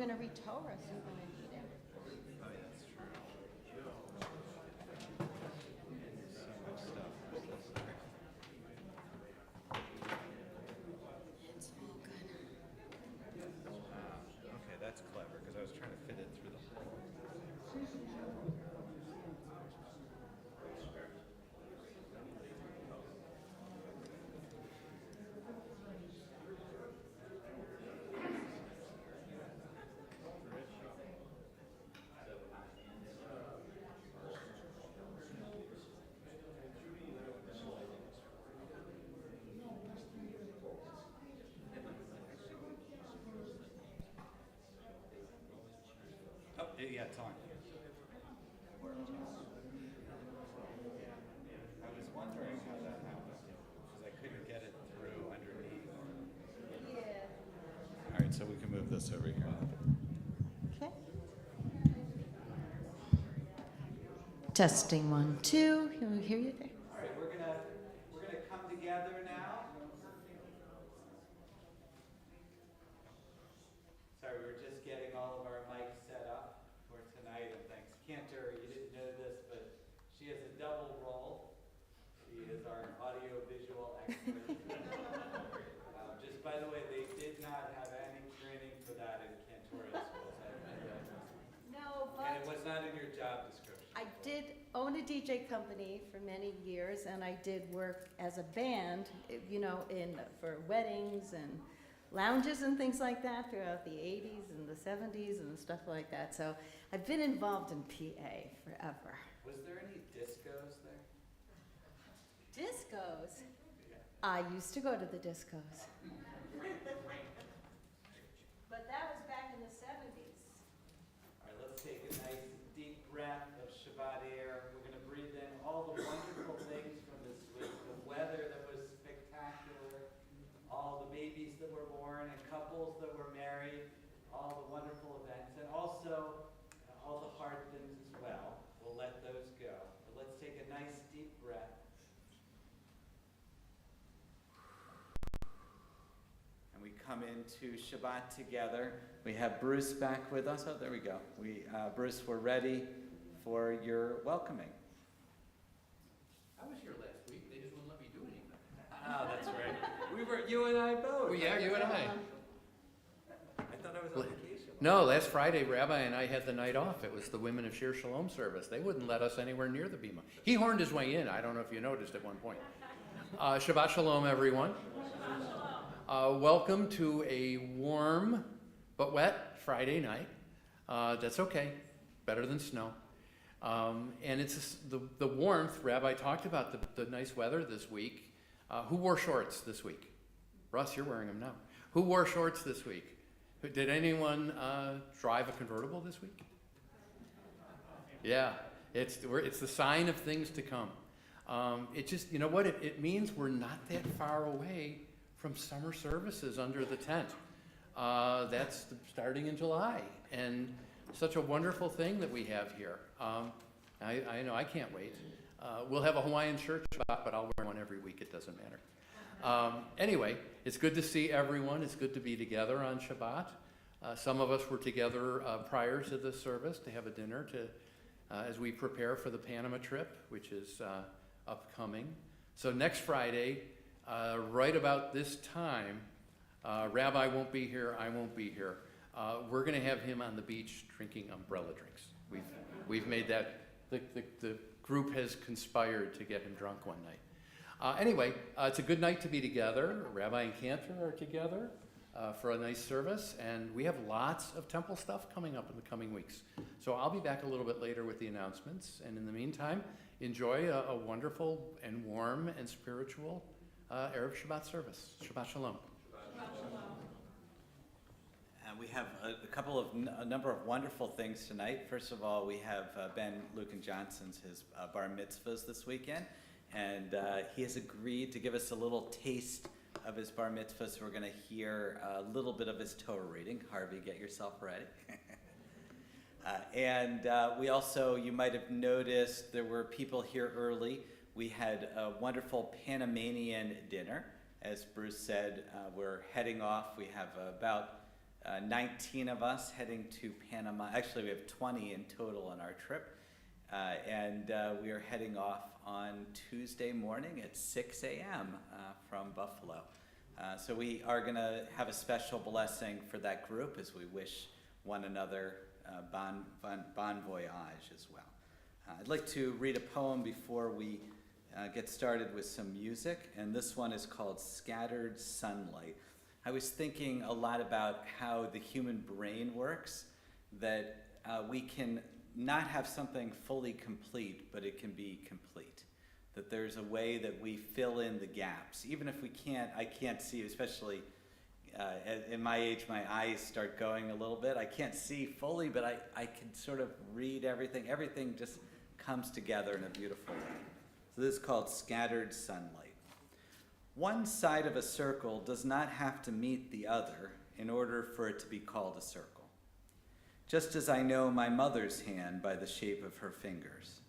going to read Torah, so you're going to need him. Oh, yeah, that's true. So much stuff. It's all good. Okay, that's clever, because I was trying to fit it through the hole. Oh, yeah, it's on. I was wondering how that happened, because I couldn't get it through underneath. Yeah. All right, so we can move this over here. Okay. Testing 1, 2. Can we hear you there? All right, we're gonna come together now. Sorry, we were just getting all of our mics set up for tonight, and thanks Cantor. You didn't know this, but she has a double role. She is our audio-visual expert. Just by the way, they did not have any training for that in Cantorial schools. No, And it but was not in your job description. I did own a DJ company for many years, and I did work as a band, you know, for weddings and lounges and things like that throughout the 80s and the 70s and stuff like that. So I've been involved in PA forever. Was there any discos there? Discos? Yeah. I used to go to the discos. But that was back in the 70s. All right, let's take a nice deep breath of Shabbat air. We're going to breathe in all the wonderful things from this week. The weather that was spectacular, all the babies that were born and couples that were married, all the wonderful events, and also all the hard things as well. We'll let those go. But let's take a nice deep breath. And we come into Shabbat together. We have Bruce back with us. Oh, there we go. Bruce, we're ready for your welcoming. I was here last week, they just wouldn't let me do anything. Oh, that's right. You and I both. Oh, yeah, you and I. I thought I was on vacation. No, last Friday, Rabbi and I had the night off. It was the Women of Shir Shalom service. They wouldn't let us anywhere near the bima. He horned his way in. I don't know if you noticed at one point. Shabbat Shalom, everyone. Welcome to a warm but wet Friday night. That's okay. Better than snow. And it's the warmth. Rabbi talked about the nice weather this week. Who wore shorts this week? Russ, you're wearing them now. Who wore shorts this week? Did anyone drive a convertible this week? Yeah, it's the sign of things to come. It just, you know what? It means we're not that far away from summer services under the tent. That's starting in July, and such a wonderful thing that we have here. I know I can't wait. We'll have a Hawaiian shirt spot, but I'll wear one every week. It doesn't matter. Anyway, it's good to see everyone. It's good to be together on Shabbat. Some of us were together prior to the service to have a dinner as we prepare for the Panama trip, which is upcoming. So next Friday, right about this time, Rabbi won't be here. I won't be here. We're going to have him on the beach drinking umbrella drinks. We've made that. The group has conspired to get him drunk one night. Anyway, it's a good night to be together. Rabbi and Cantor are together for a nice service, and we have lots of temple stuff coming up in the coming weeks. So I'll be back a little bit later with the announcements, and in the meantime, enjoy a wonderful and warm and spiritual Erev Shabbat service. Shabbat Shalom. We have a number of wonderful things tonight. First of all, we have Ben Luke and Johnson's his bar mitzvahs this weekend, and he has agreed to give us a little taste of his bar mitzvah, so we're going to hear a little bit of his Torah reading. Harvey, get yourself ready. And we also, you might have noticed, there were people here early. We had a wonderful Panamanian dinner. As Bruce said, we're heading off. We have about 19 of us heading to Panama. Actually, we have 20 in total on our trip. And we are heading off on Tuesday morning at 6 a.m. From Buffalo. So we are going to have a special blessing for that group as we wish one another bon voyage as well. I'd like to read a poem before we get started with some music, and this one is called Scattered Sunlight. I was thinking a lot about how the human brain works, that we can not have something fully complete, but it can be complete. That there's a way that we fill in the gaps. Even if I can't see, especially in my age, my eyes start going a little bit. I can't see fully, but I can sort of read everything. Everything just comes together in a beautiful way. So this is called Scattered Sunlight. One side of a circle does not have to meet the other in order for it to be called a circle. Just as I know my mother's hand by the shape of her fingers,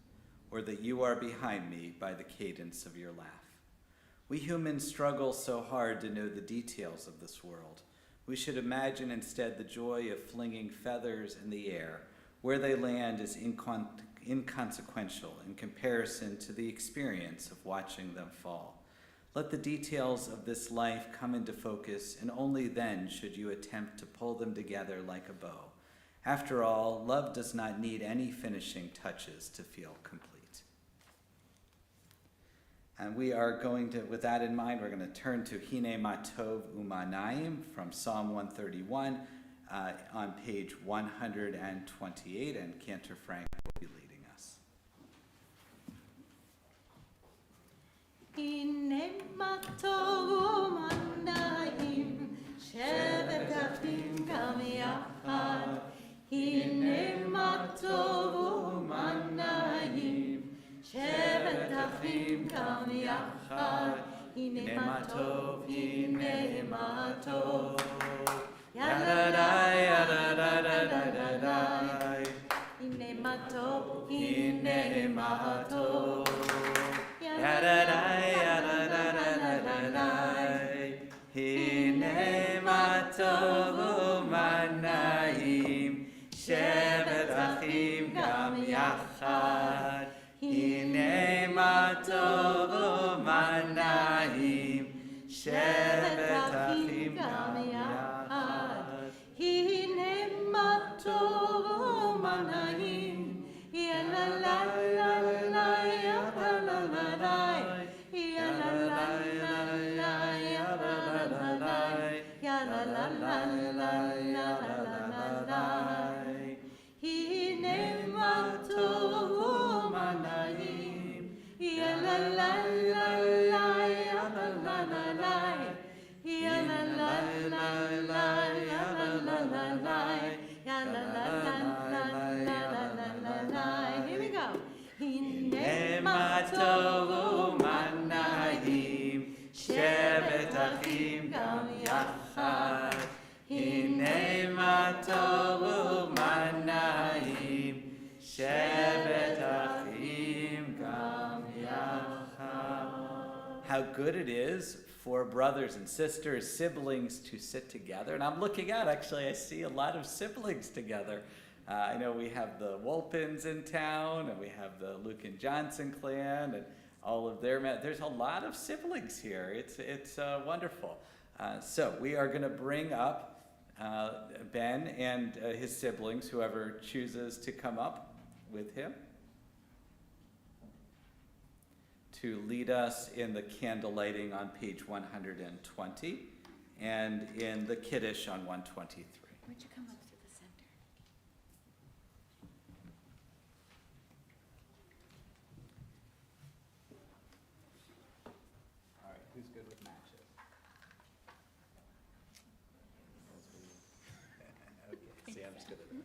or that you are behind me by the cadence of your laugh. We humans struggle so hard to know the details of this world. We should imagine instead the joy of flinging feathers in the air. Where they land is inconsequential in comparison to the experience of watching them fall. Let the details of this life come into focus, and only then should you attempt to pull them together like a bow. After all, love does not need any finishing touches to feel complete. And we are going to, with that in mind, we're going to turn to Hine Matov Umanaim from Psalm 131 on page 128, and Cantor Frank will be leading us. Hine matov umanayim, shevet achim gam yachad. Hine matov umanayim, shevet achim gam yachad. Hine matov, hine matov. Yadadai, yadadai, yadadai. Hine matov, hine matov. Yadadai, yadadai, yadadai. Hine matov umanayim, shevet achim gam yachad. Hine matov umanayim, shevet achim gam yachad. Hine matov umanayim, Here we go. Hine matov umanayim, shevet achim gam yachad. Hine matov umanayim, shevet achim gam yachad. How good it is for brothers and sisters, siblings to sit together. And I'm looking out, actually, I see a lot of siblings together. I know we have the Wolpins in town, and we have the Luke and Johnson clan, and all of there's a lot of siblings here. It's wonderful. So we are going to bring up Ben and his siblings, whoever chooses to come up with him, to lead us in the candle lighting on page 120 and in the Kiddush on 123. Would you come up to the center? All right, who's good with matches? Okay, Sam's good at it.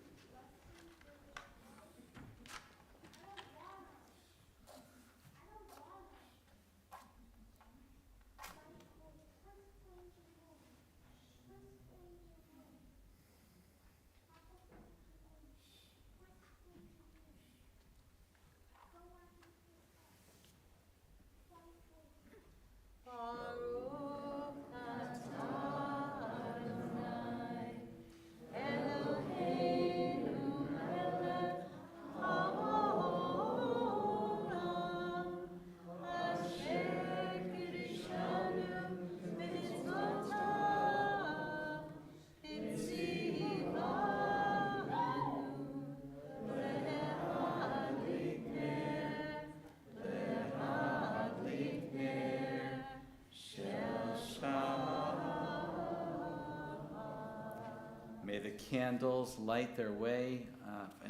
May the candles light their way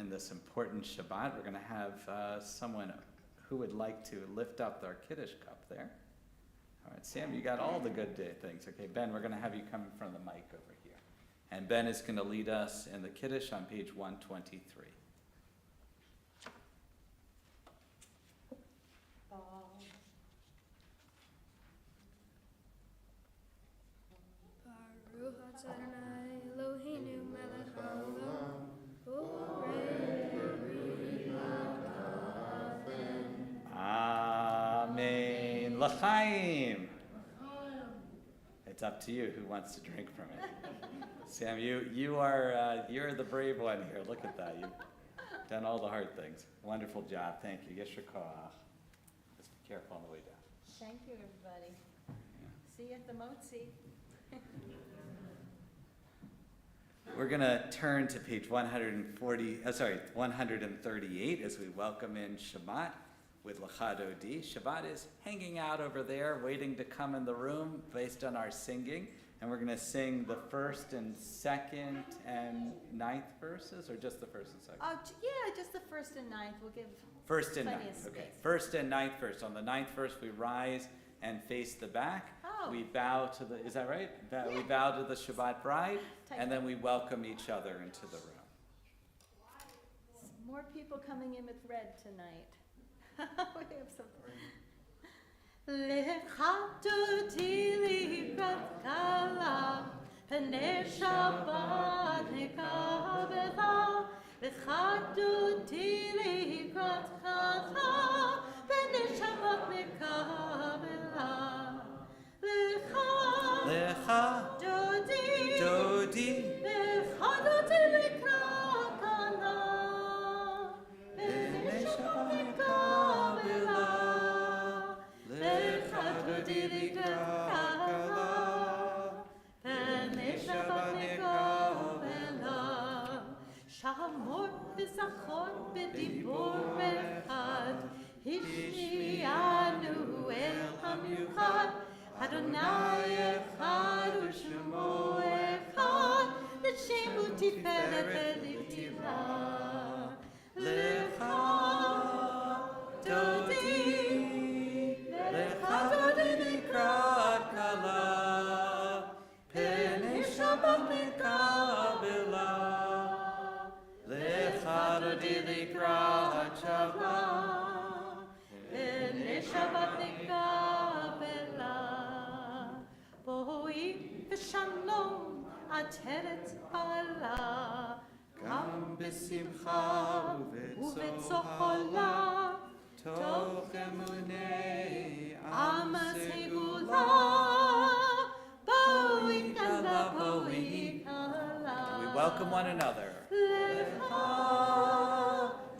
in this important Shabbat. We're going to have someone who would like to lift up their Kiddush cup there. All right, Sam, you got all the good things. Okay, Ben, we're going to have you come in front of the mic over here. And Ben is going to lead us in the Kiddush on page 123. Baruch Adonai Eloheinu melech haolam, borei Amen. L'chaim. It's up to you who wants to drink from it. Sam, you're the brave one here. Look at that. You've done all the hard things. Wonderful job. Thank you. Yeshar koach. Just be careful on the way down. Thank you, everybody. See you at the Motzi. We're going to turn to page 138 as we welcome in Shabbat with L'cha Dodi. Shabbat is hanging out over there, waiting to come in the room based on our singing. And we're going to sing the first and second and ninth verses, or just the first and second? Yeah, just the first and ninth. We'll give First and plenty of ninth, okay. space. First and ninth verse. On the ninth verse, we rise and face the back. Oh. We bow to the, is that right? We bow to the Shabbat bride, and then we welcome each other into the room. More people coming in with red tonight. We have some. Lecha dodi likrat kala, pnei Shabbat nekavela. Lecha dodi likrat kala, pnei Shabbat nekavela. Lecha dodi Lecha dodi likrat kala, pnei Shabbat nekavela. Lecha dodi likrat kala, pnei Shabbat nekavela. Shamor v'zachor b'dibur echad, Hishmianu el hamiuchad, Adonai echad u'shemo echad, L'shemu tiferet v'litila. Lecha dodi, Lecha dodi likrat kala, Pnei Shabbat nekavela. Lecha dodi likrat Shabbat, Pnei Shabbat nekavela. Boi v'shalom ateret bala, Gam b'simcha u'vetzohola, toch emunei am segula, boi kala, boi kala. We welcome one another. Lecha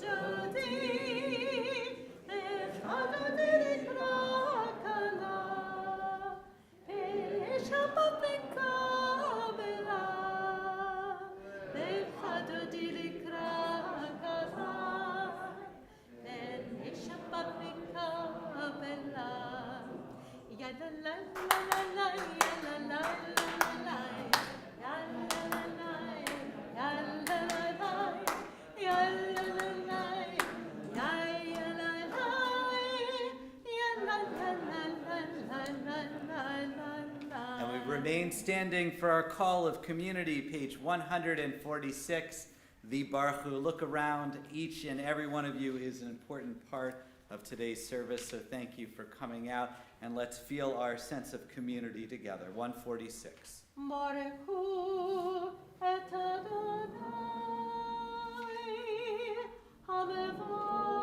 dodi, Lecha dodi likrat kala, Pnei Shabbat nekavela. Lecha dodi likrat kala, Pnei Shabbat nekavela. Ya la la la la la, ya la la la la, ya la la la, ya la la la, ya la la la, ya la la, ya la la la. And we remain standing for our call of community, page 146, the Baruch Hu. Look around. Each and every one of you is an important part of today's service, so thank you for coming out, and let's feel our sense of community together. 146. Baruch Hu et Adonai hamevorach.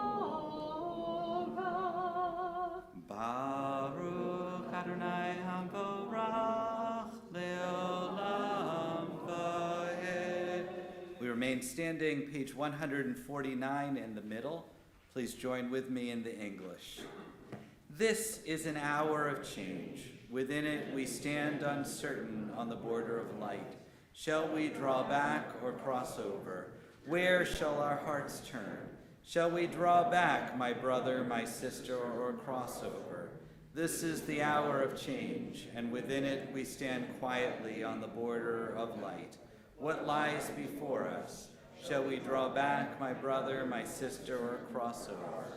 Baruch Adonai Hamvorach Leolam Vaed. We remain standing, page 149 in the middle. Please join with me in the English. This is an hour of change. Within it we stand uncertain on the border of light. Shall we draw back or cross over? Where shall our hearts turn? Shall we draw back, my brother, my sister, or cross over? This is the hour of change, and within it we stand quietly on the border of light. What lies before us? Shall we draw back, my brother, my sister, or cross over?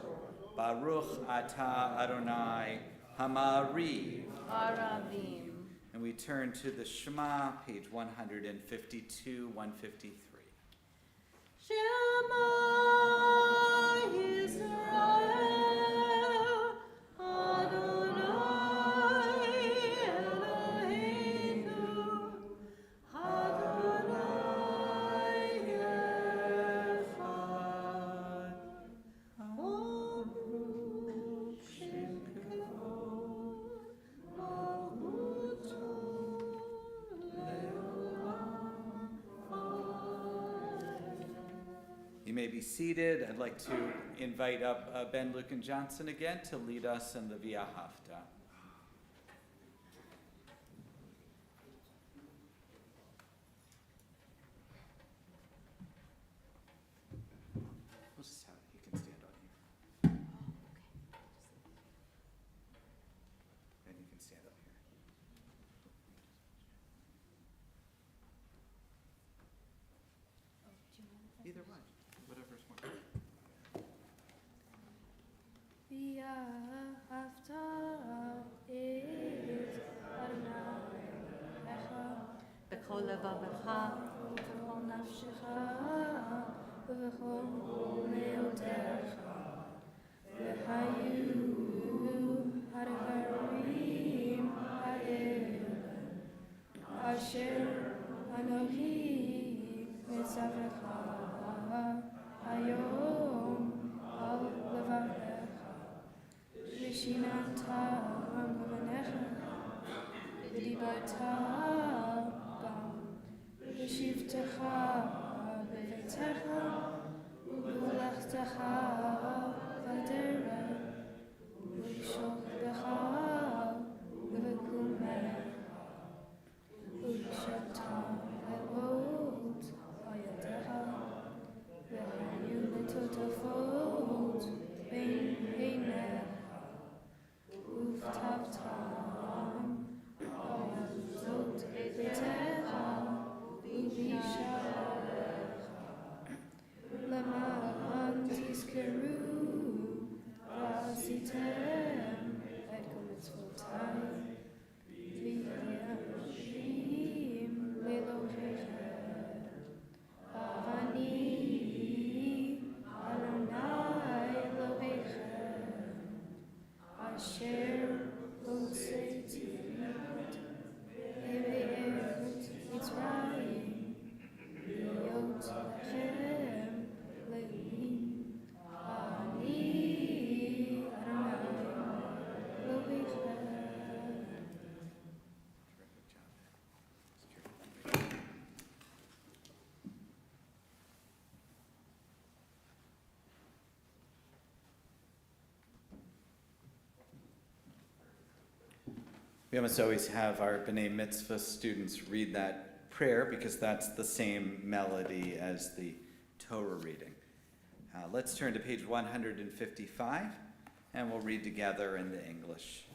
Baruch atah Adonai Hamariv. Aravim. And we turn to the Shema, page 152, 153. Shema Yisrael, Adonai Eloheinu, Adonai Echad. Baruch Shem Kavod, Malchuto Leolam. You may be seated. I'd like to invite up Ben Lucan Johnson again to lead us in the Via Hafta. We'll just have, you can stand on here. And you can stand up here. Either one, whatever's more. V'ahavta et Adonai echad B'chol levavecha, v'chol nafshecha v'chol meotecha v'hayu hadvarim ha'elah asher Anohi mitzavecha hayom al levavecha v'shinantam levanecha v'dibarta bam v'shivtecha b'veitecha v'ulechtecha v'derech v'sholchecha v'kumecha v'shavta elot hayadecha v'hayu letotafot bein heinecha uvtavtam hayazot beitecha v'visharecha למען תזכרו ועשיתם את כל מצוותיי ויהיו לאלוהיכם ואני אדוני אלוהיכם אשר הוצאתי בארץ מצרים להיות לכם לאלוהים אני אדוני אלוהיכם. Terrific job. We almost always have our B'nai Mitzvah students read that prayer because that's the same melody as the Torah reading. Let's turn to page 155 and we'll read together in the English.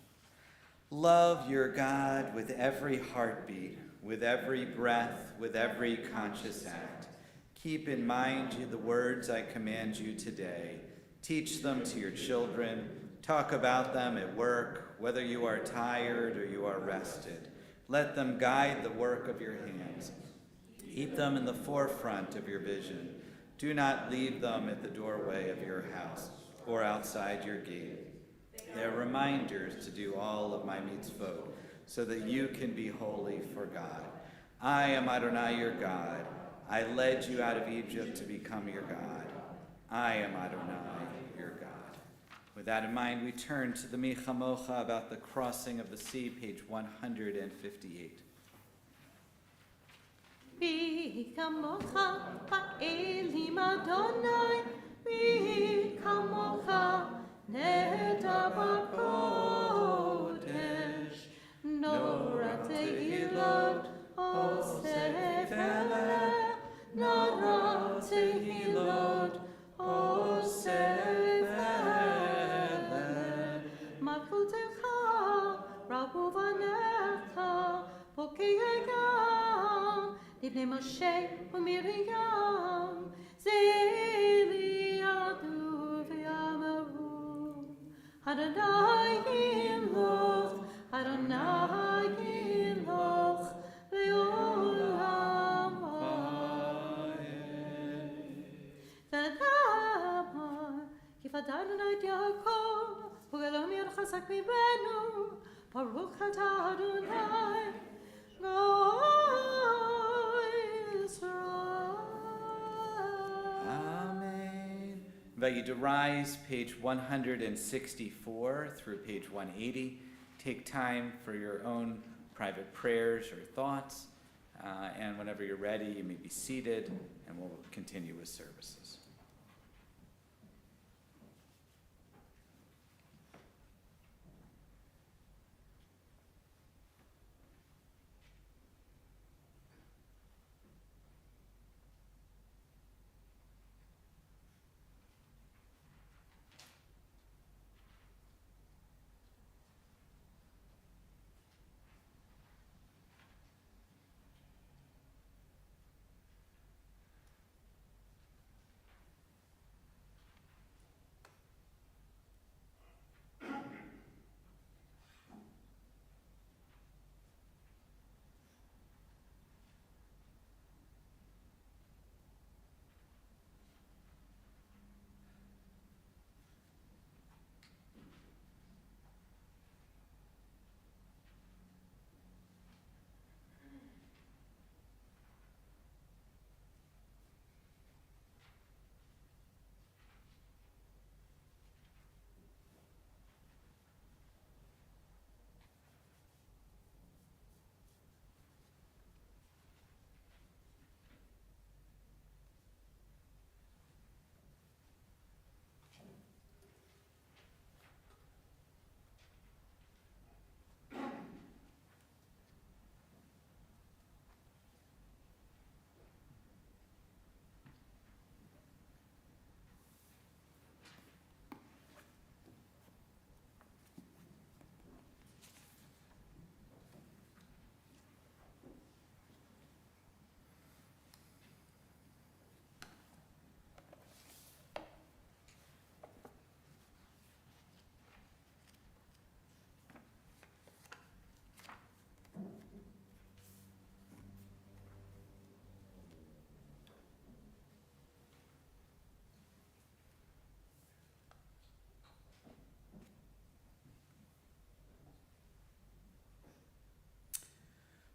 Love your God with every heartbeat, with every breath, with every conscious act. Keep in mind the words I command you today. Teach them to your children. Talk about them at work, whether you are tired or you are rested. Let them guide the work of your hands. Keep them in the forefront of your vision. Do not leave them at the doorway of your house or outside your gate. They are reminders to do all of my mitzvot, so that you can be holy for God. I am Adonai your God. I led you out of Egypt to become your God. I am Adonai your God. With that in mind, we turn to the Mi Chamocha about the crossing of the sea, page 158. Bi kamocha ha'elim Adonai, bi kamocha neda b'kodesh, nora tehilot oseh veleh, nora tehilot oseh veleh, malchutecha rabu vanecha pokei gam, Ibnei Moshe Adonai Yimloch, Adonai Yimloch, Le'olam Va'ed. V'damar, Kifadadonai et Yaakov, U'Elom Yod Chazak Mibenu, Baruch Atah Adonai, Go'el Yisrael. Amen. I invite you to rise, page 164 through page 180. Take time for your own private prayers or thoughts. And whenever you're ready, you may be seated, and we'll continue with services.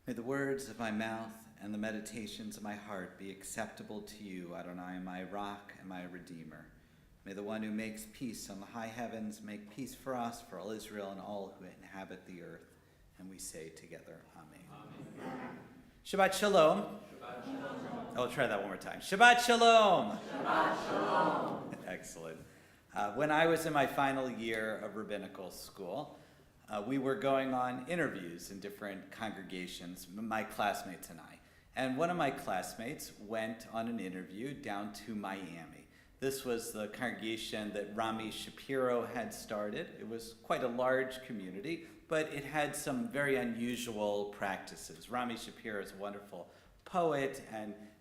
May the words of my mouth and the meditations of my heart be acceptable to you, Adonai, my rock and my redeemer. May the one who makes peace on the high heavens make peace for us, for all Israel, and all who inhabit the earth. And we say together, Amen. Amen. Shabbat Shalom. Shabbat Shalom. I'll try that one more time. Shabbat Shalom. Shabbat Shalom. Excellent. When I was in my final year of rabbinical school, we were going on interviews in different congregations, my classmates and I. And one of my classmates went on an interview down to Miami. This was the congregation that Rami Shapiro had started. It was quite a large community, but it had some very unusual practices. Rami Shapiro is a wonderful poet,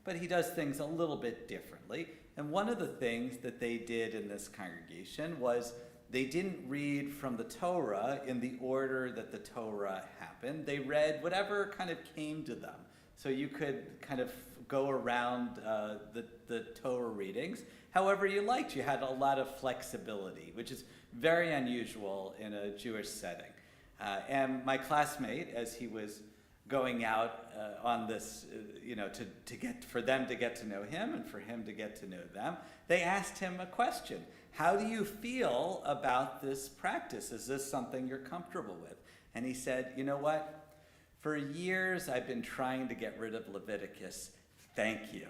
but he does things a little bit differently. And one of the things that they did in this congregation was they didn't read from the Torah in the order that the Torah happened. They read whatever kind of came to them. So you could kind of go around the Torah readings however you liked. You had a lot of flexibility, which is very unusual in a Jewish setting. And my classmate, as he was going out on this, for them to get to know him and for him to get to know them, they asked him a question. How do you feel about this practice? Is this something you're comfortable with? And he said, you know what? For years, I've been trying to get rid of Leviticus. Thank you.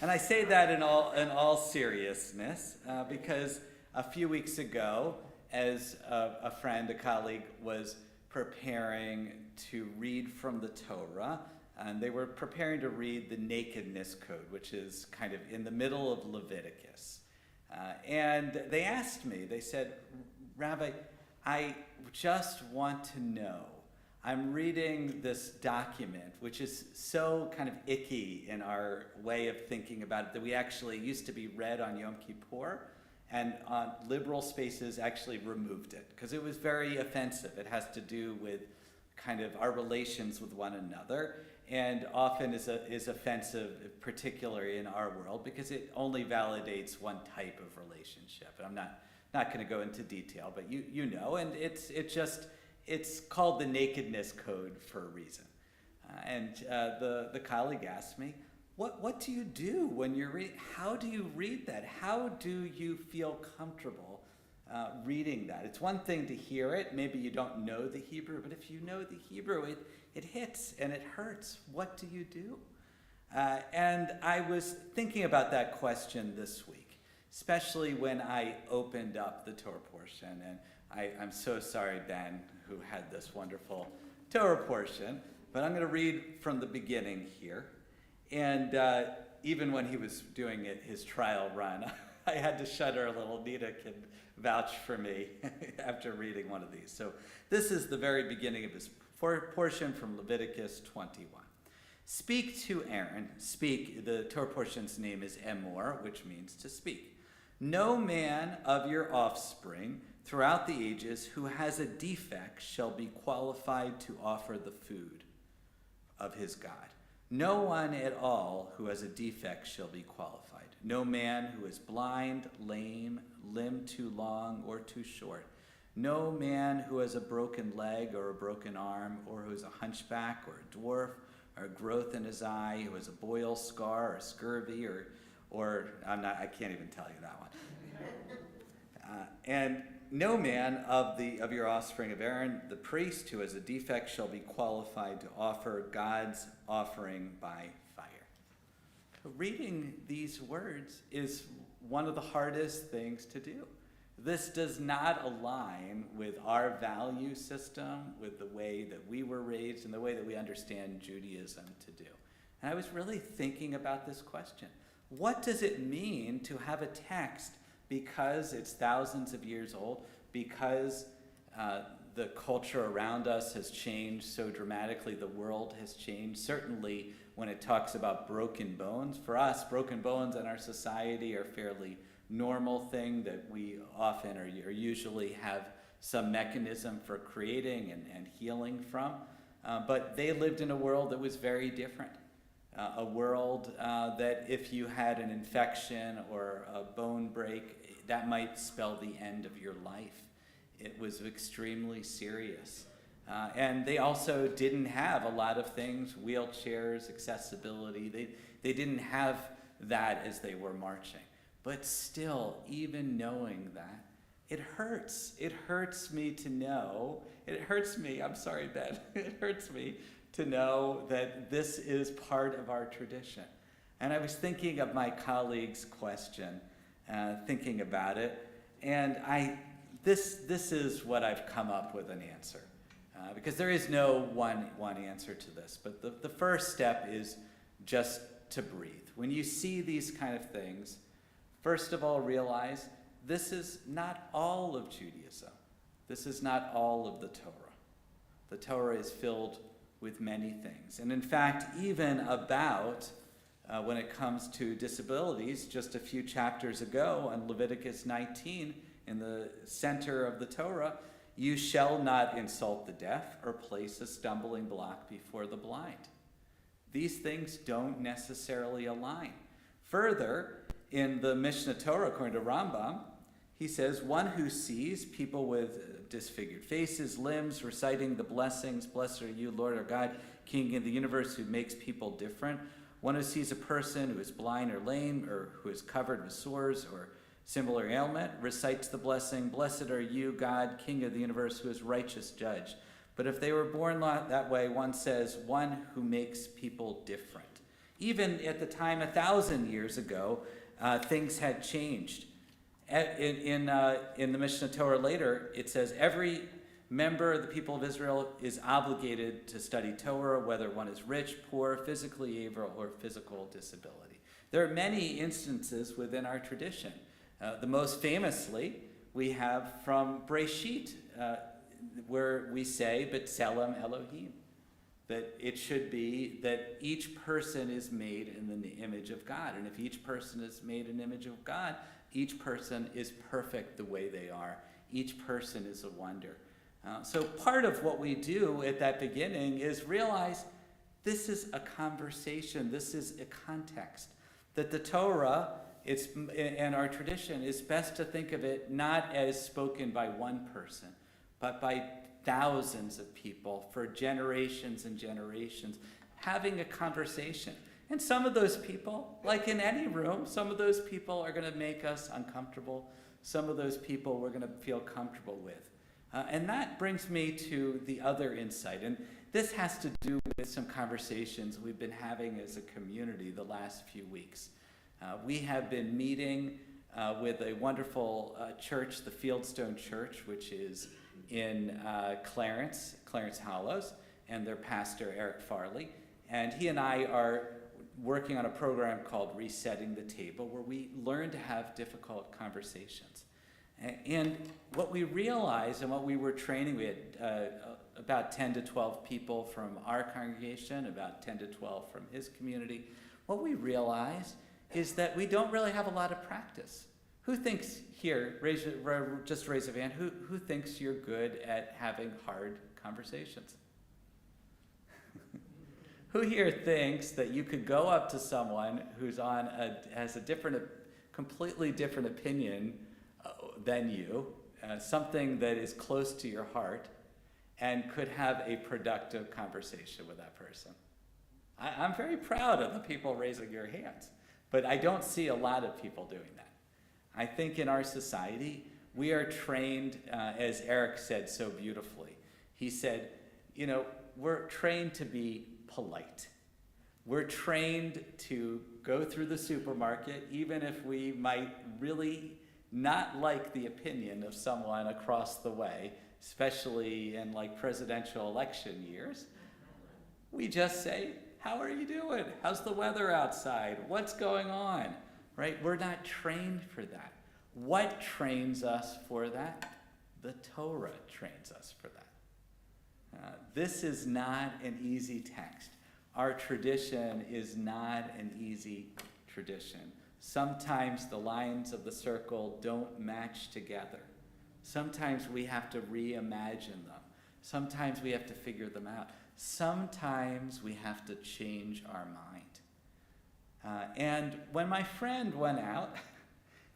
And I say that in all seriousness because a few weeks ago, as a friend, a colleague, was preparing to read from the Torah, and they were preparing to read the Nakedness Code, which is kind of in the middle of Leviticus. And they asked me, they said, Rabbi, I just want to know. I'm reading this document, which is so kind of icky in our way of thinking about it, that we actually used to be read on Yom Kippur. and liberal spaces actually removed it because it was very offensive. It has to do with kind of our relations with one another, and often is offensive, particularly in our world, because it only validates one type of relationship. And I'm not going to go into detail, but you know, and it's called the nakedness code for a reason. And the colleague asked me, what do you do when you're reading? How do you read that? How do you feel comfortable reading that? It's one thing to hear it. Maybe you don't know the Hebrew, but if you know the Hebrew, it hits and it hurts. What do you do? And I was thinking about that question this week, especially when I opened up the Torah portion. And I'm so sorry, Ben, who had this wonderful Torah portion, but I'm going to read from the beginning here. And even when he was doing his trial run, I had to shudder a little. Nita can vouch for me after reading one of these. So this is the very beginning of his portion from Leviticus 21. Speak to Aaron. Speak. The Torah portion's name is Emor, which means to speak. No man of your offspring throughout the ages who has a defect shall be qualified to offer the food of his God. No one at all who has a defect shall be qualified. No man who is blind, lame, limb too long or too short. No man who has a broken leg or a broken arm, or who is a hunchback or a dwarf, or a growth in his eye, who has a boil scar or scurvy, or I can't even tell you that one. And no man of your offspring of Aaron, the priest, who has a defect, shall be qualified to offer God's offering by fire. Reading these words is one of the hardest things to do. This does not align with our value system, with the way that we were raised and the way that we understand Judaism to do. And I was really thinking about this question. What does it mean to have a text, because it's thousands of years old, because the culture around us has changed so dramatically, the world has changed, certainly when it talks about broken bones. For us, broken bones in our society are fairly normal thing that we often or usually have some mechanism for creating and healing from. But they lived in a world that was very different. A world that if you had an infection or a bone break, that might spell the end of your life. It was extremely serious. And they also didn't have a lot of things, wheelchairs, accessibility. They didn't have that as they were marching. But still, even knowing that, it hurts. It hurts me to know. It hurts me. I'm sorry, Ben. It hurts me to know that this is part of our tradition. And I was thinking of my colleague's question, thinking about it, and this is what I've come up with an answer. Because there is no one answer to this. But the first step is just to breathe. When you see these kind of things, first of all, realize this is not all of Judaism. This is not all of the Torah. The Torah is filled with many things. And in fact, even about when it comes to disabilities, just a few chapters ago in Leviticus 19, in the center of the Torah, you shall not insult the deaf or place a stumbling block before the blind. These things don't necessarily align. Further, in the Mishnah Torah, according to Rambam, he says, one who sees people with disfigured faces, limbs, reciting the blessings, blessed are you, Lord our God, King of the universe, who makes people different. One who sees a person who is blind or lame, or who is covered with sores or similar ailment, recites the blessing, blessed are you, God, King of the universe, who is righteous judge. But if they were born that way, one says, one who makes people different. Even at the time 1,000 years ago, things had changed. In the Mishnah Torah later, it says every member of the people of Israel is obligated to study Torah, whether one is rich, poor, physically able, or physical disability. There are many instances within our tradition. The most famously, we have from Breshit, where we say, B'Tselem Elohim, that it should be that each person is made in the image of God. And if each person is made in the image of God, Each person is perfect the way they are. Each person is a wonder. So part of what we do at that beginning is realize this is a conversation, this is a context. That the Torah and our tradition is best to think of it not as spoken by one person, but by thousands of people for generations and generations, having a conversation. And some of those people, like in any room, some of those people are going to make us uncomfortable. Some of those people we're going to feel comfortable with. And that brings me to the other insight. And this has to do with some conversations we've been having as a community the last few weeks. We have been meeting with a wonderful church, the Fieldstone Church, which is in Clarence Hollows, and their pastor, Eric Farley. And he and I are working on a program called Resetting the Table, where we learn to have difficult conversations. And what we realized and what we were training, we had about 10 to 12 people from our congregation, about 10 to 12 from his community. What we realized is that we don't really have a lot of practice. Who thinks here, just raise a hand, who thinks you're good at having hard conversations? Who here thinks that you could go up to someone who's has a completely different opinion than you, something that is close to your heart, and could have a productive conversation with that person? I'm very proud of the people raising your hands, but I don't see a lot of people doing that. I think in our society, we are trained, as Eric said so beautifully. He said, we're trained to be polite. We're trained to go through the supermarket, even if we might really not like the opinion of someone across the way, especially in presidential election years. We just say, how are you doing? How's the weather outside? What's going on? Right? We're not trained for that. What trains us for that? The Torah trains us for that. This is not an easy text. Our tradition is not an easy tradition. Sometimes the lines of the circle don't match together. Sometimes we have to reimagine them. Sometimes we have to figure them out. Sometimes we have to change our mind. And when my friend went out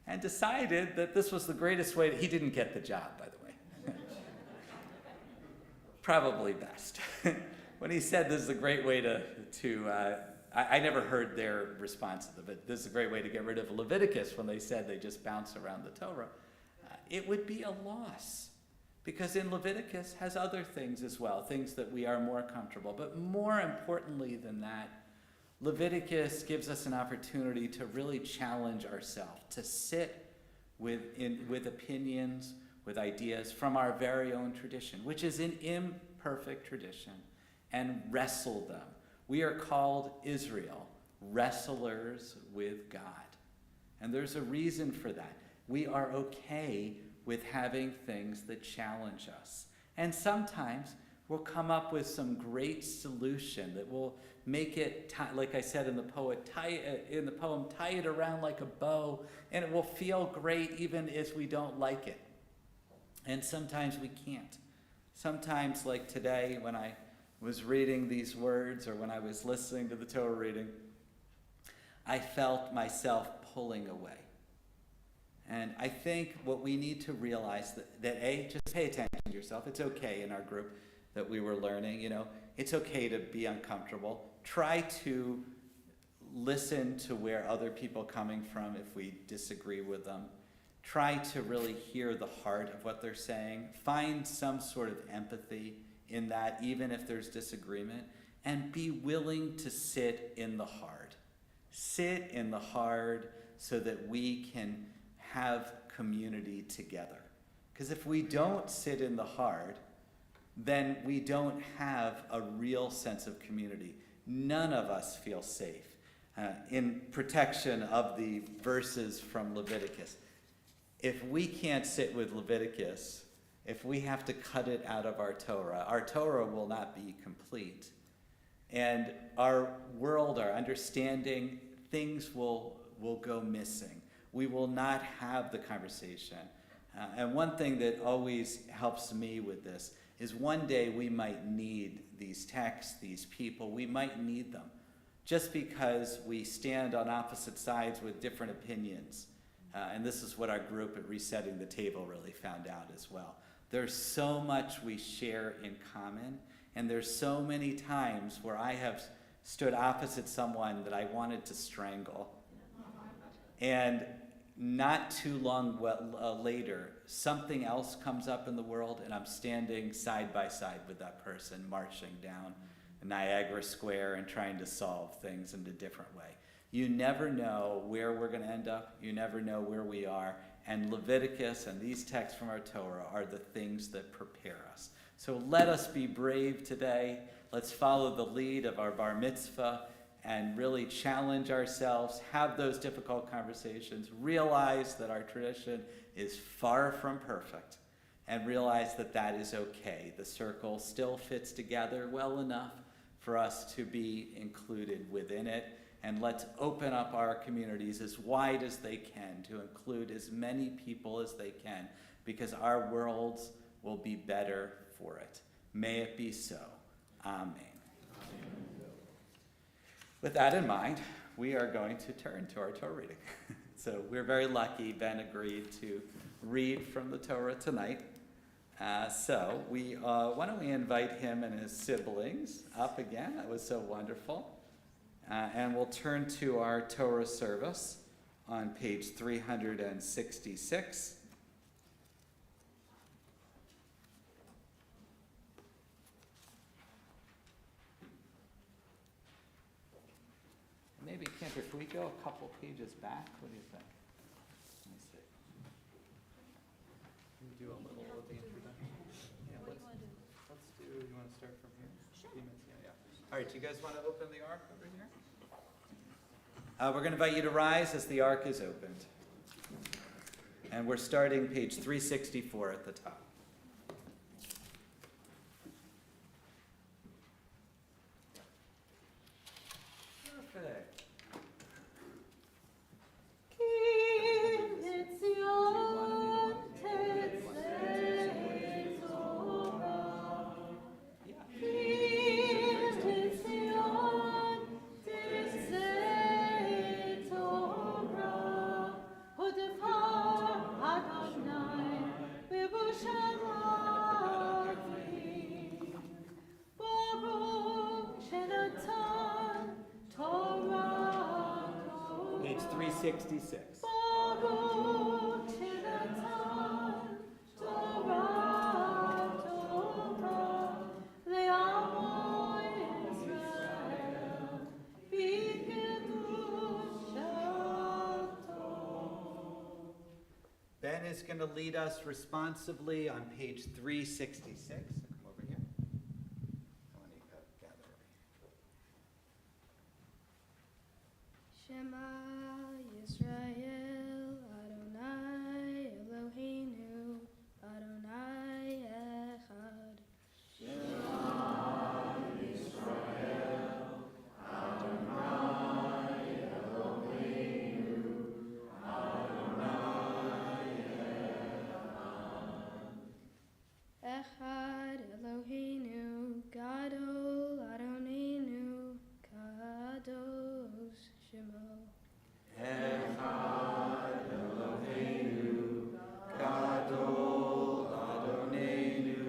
and decided that this was the greatest way, he didn't get the job, by the way. Probably best. When he said this is a great way I never heard their response to it, but this is a great way to get rid of Leviticus when they said they just bounce around the Torah. It would be a loss, because in Leviticus has other things as well, things that we are more comfortable. But more importantly than that, Leviticus gives us an opportunity to really challenge ourselves, to sit with opinions, with ideas from our very own tradition, which is an imperfect tradition, and wrestle them. We are called Israel, wrestlers with God. And there's a reason for that. We are okay with having things that challenge us. And sometimes we'll come up with some great solution that will make it, like I said in the poem, tie it around like a bow, and it will feel great even if we don't like it. And sometimes we can't. Sometimes, like today, when I was reading these words, or when I was listening to the Torah reading, I felt myself pulling away. And I think what we need to realize that just pay attention to yourself. It's okay in our group that we were learning, it's okay to be uncomfortable. Try to listen to where other people are coming from if we disagree with them. Try to really hear the heart of what they're saying. Find some sort of empathy in that, even if there's disagreement, and be willing to sit in the hard. Sit in the hard so that we can have community together. Because if we don't sit in the hard, then we don't have a real sense of community. None of us feel safe in protection of the verses from Leviticus. If we can't sit with Leviticus, if we have to cut it out of our Torah will not be complete. And our world, our understanding, things will go missing. we will not have the conversation. And one thing that always helps me with this is one day we might need these texts, these people, we might need them. Just because we stand on opposite sides with different opinions. And this is what our group at Resetting the Table really found out as well. There's so much we share in common, and there's so many times where I have stood opposite someone that I wanted to strangle. And not too long later, something else comes up in the world, and I'm standing side by side with that person, marching down Niagara Square and trying to solve things in a different way. You never know where we're going to end up. You never know where we are. And Leviticus and these texts from our Torah are the things that prepare us. So let us be brave today. Let's follow the lead of our bar mitzvah and really challenge ourselves, have those difficult conversations, realize that our tradition is far from perfect, and realize that that is okay. The circle still fits together well enough for us to be included within it. And let's open up our communities as wide as they can to include as many people as they can, because our worlds will be better for it. May it be so. Amen. With that in mind, we are going to turn to our Torah reading. So we're very lucky Ben agreed to read from the Torah tonight. So why don't we invite him and his siblings up again? That was so wonderful. And we'll turn to our Torah service on page 366. Maybe, Cantor, can we go a couple pages back? What do you think? Let me see. Can we do a little of the introduction? Yeah, let's do, you want to start from here? Sure. Yeah. All right, do you guys want to open the ark over here? We're going to invite you to rise as the ark is opened. And we're starting page 364 at the top. Perfect. Page 366. Ben is going to lead us responsibly on page 366. So come over here. I want to gather over here. Shema Yisrael Adonai Eloheinu Adonai Echad. Echad Eloheinu Gadol Adonenu Kadosh Shemo. Echad Eloheinu, Gadol Adonenu,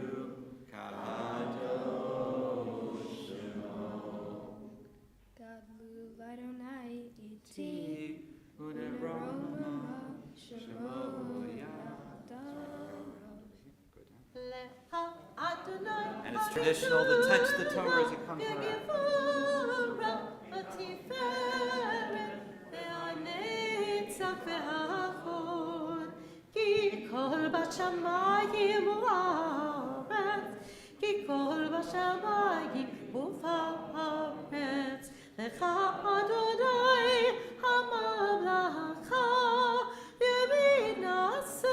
Kadosh Shemo. Gadlu Adonai Iti Ti uneroma Shemo And it's traditional to touch the Torah as it comes around. כי כל בשמיים ובארץ, כי כל בשמיים ובארץ, לך אדוני הממלכה, ימין נשא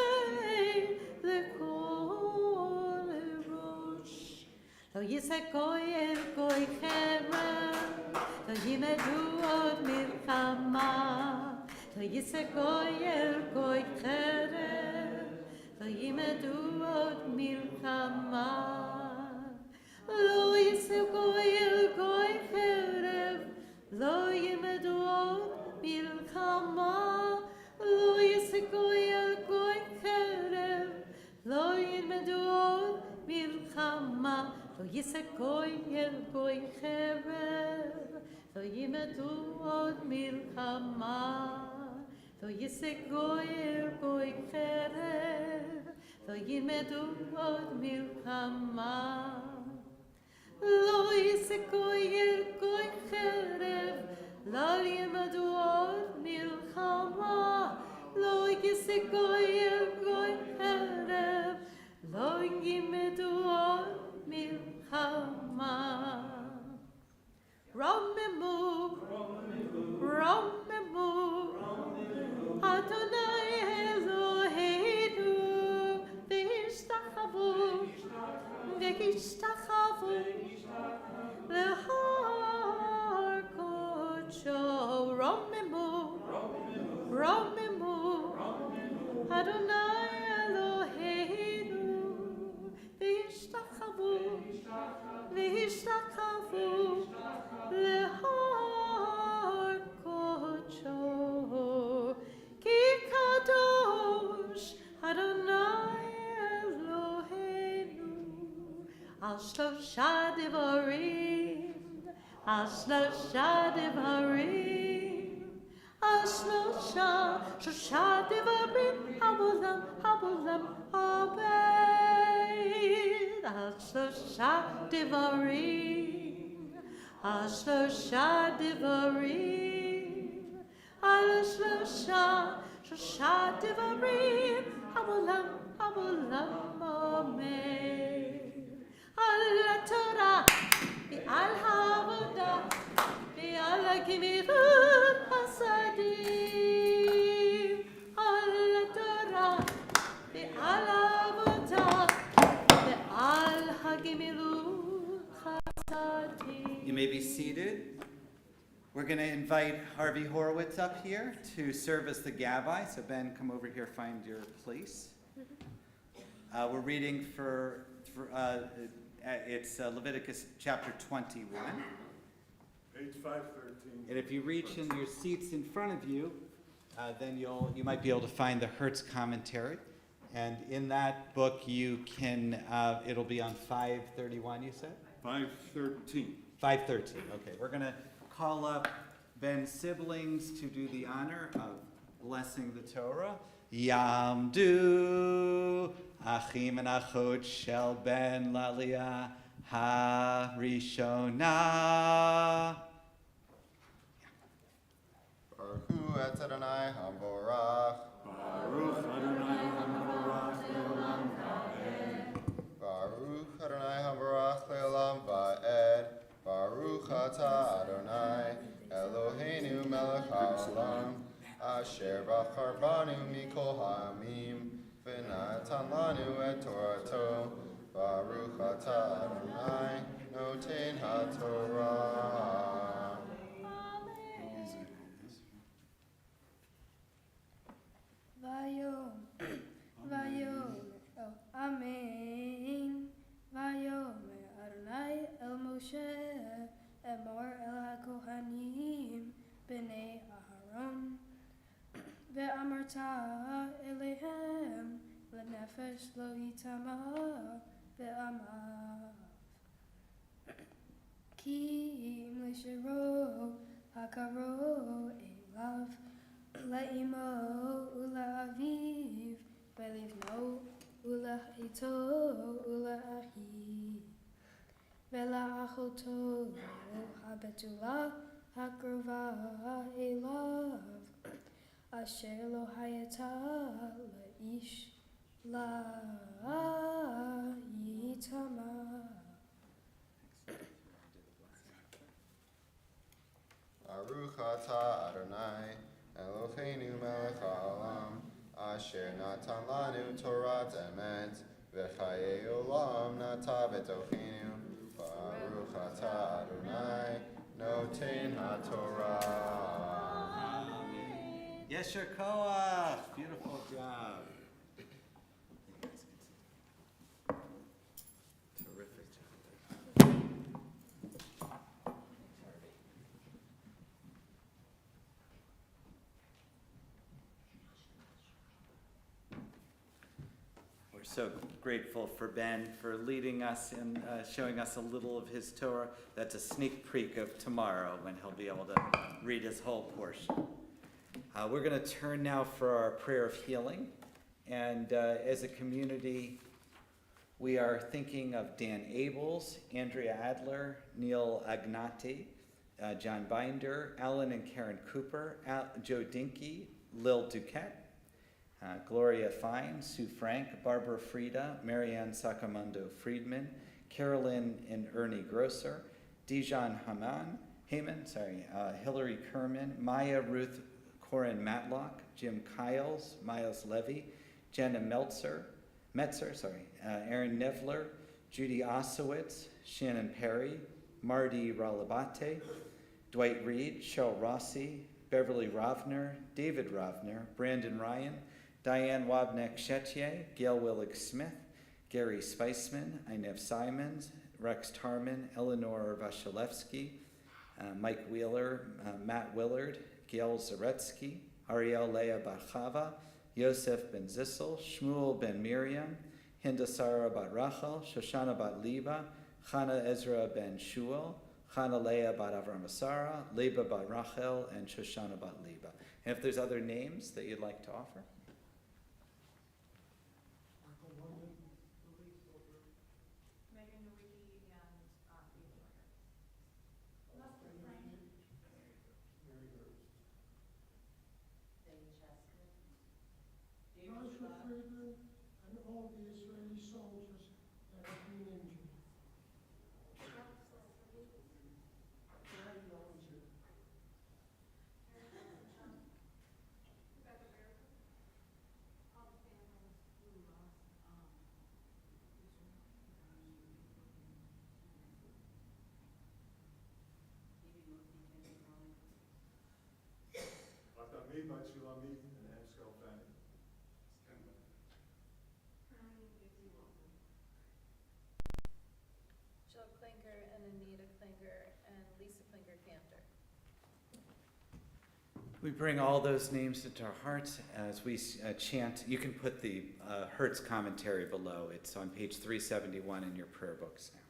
לכל ראש. לא יישא גוי אל גוי חרב, לא ילמדו עוד מלחמה, ויסגוי אל גוי חרב, וימדו עוד מלחמה. לא יסגוי אל גוי חרב, לא ילמדו עוד מלחמה. לא יסגוי אל גוי חרב, לא ילמדו עוד מלחמה. לא יסגוי אל גוי חרב, לא ילמדו עוד מלחמה. לא יסגוי אל גוי חרב, לא ילמדו עוד מלחמה. לא יסגוי אל גוי חרב, לא ילמדו עוד מלחמה. לא יסגוי אל גוי חרב, לא ילמדו עוד מלחמה. רוממו, רוממו, אדוני אלוהינו, והשתחוו, והשתחוו להר קודשו. רוממו, רוממו, אדוני אלוהינו, והשתחוו, והשתחוו להר קודשו. כי קדוש אדוני אלוהינו. על שלושה דברים, על שלושה דברים, על שלושה דברים, העולם, העולם עובד. על שלושה דברים, על שלושה דברים, על שלושה דברים, העולם, העולם עומד. על התורה ועל העבודה ועל הגמילות חסדים. על התורה ועל העבודה ועל הגמילות חסדים. You may be seated. We're going to invite Harvey Horowitz up here to serve as the Gabbai. So Ben, come over here, find your place. We're reading it's Leviticus chapter 21. Page 513. And if you reach in your seats in front of you, then you might be able to find the Hertz commentary. And in that book, you can, it'll be on 531, you said? 513. 513, okay. We're going to call up Ben's siblings to do the honor of blessing the Torah. Yamdu achim and achot shel ben l'aliyah harishona. Baruch hu et Adonai hamborach. Baruch Adonai hamorach le'olam va'ed. Baruch Adonai hamborach le'olam va'ed. Baruch atah Adonai Eloheinu melech haolam. Asher bachar banu mikol ha'amim. V'natan lanu et torato. Baruch atah Adonai noten ha'torah. Vayom, Vayom, oh, Amen. Vayom, Adonai el Moshe, Emor el HaKohanim, Bnei Aharon, Ve'amarta Elehem, Lenefesh lo yitama, Ve'amav. Ki im lishiro, Hakaro elav, La'imo ula'aviv, Ve'livno ula'ito ula'ahi, Ve'la'achoto habetula hakrova elav, Asher lo hayata la'ish la'yitama. Baruch atah Adonai Eloheinu melech haolam. Asher natan lanu Torat emet. V'chayei olam nata betochenu. Baruch atah Adonai noten haTorah. Yesher Koach. Beautiful job. Terrific job. We're so grateful for Ben for leading us and showing us a little of his Torah. That's a sneak peek of tomorrow when he'll be able to read his whole portion. We're going to turn now for our prayer of healing. And as a community, we are thinking of Dan Abels, Andrea Adler, Neil Agnati, John Binder, Alan and Karen Cooper, Joe Dinky, Lil Duquette, Gloria Fine, Sue Frank, Barbara Frieda, Marianne Sakamondo Friedman, Carolyn and Ernie Grosser, Dijon Heyman, Hillary Kerman, Maya Ruth Corin Matlock, Jim Kiles, Miles Levy, Jenna Metzer, Aaron Nevler, Judy Osowitz, Shannon Perry, Marty Ralabate, Dwight Reed, Cheryl Rossi, Beverly Rovner, David Rovner, Brandon Ryan, Diane Wabnek-Chetier, Gail Willig-Smith, Gary Spiceman, Inev Simons, Rex Tarman, Eleanor Vasilevsky, Mike Wheeler, Matt Willard, Gail Zaretsky, Ariel Leah Bachava, Yosef Ben Zissel, Shmuel Ben Miriam, Hinda Sarah Bat Rachel, Shoshana Bat Liba, Chana Ezra Ben Shuel, Chana Leah Bat Avram Asara, Leba Bat Rachel, and Shoshana Bat Liba. And if there's other names that you'd like to offer. Friedman and all the Israeli soldiers that have been injured. Very injured. Atami, Bat Shulamit, and Haskell Fanning. Jill Klinker and Anita Klinker and Lisa Klinker Cantor. We bring all those names into our hearts as we chant. You can put the Hertz commentary below. It's on page 371 in your prayer books now.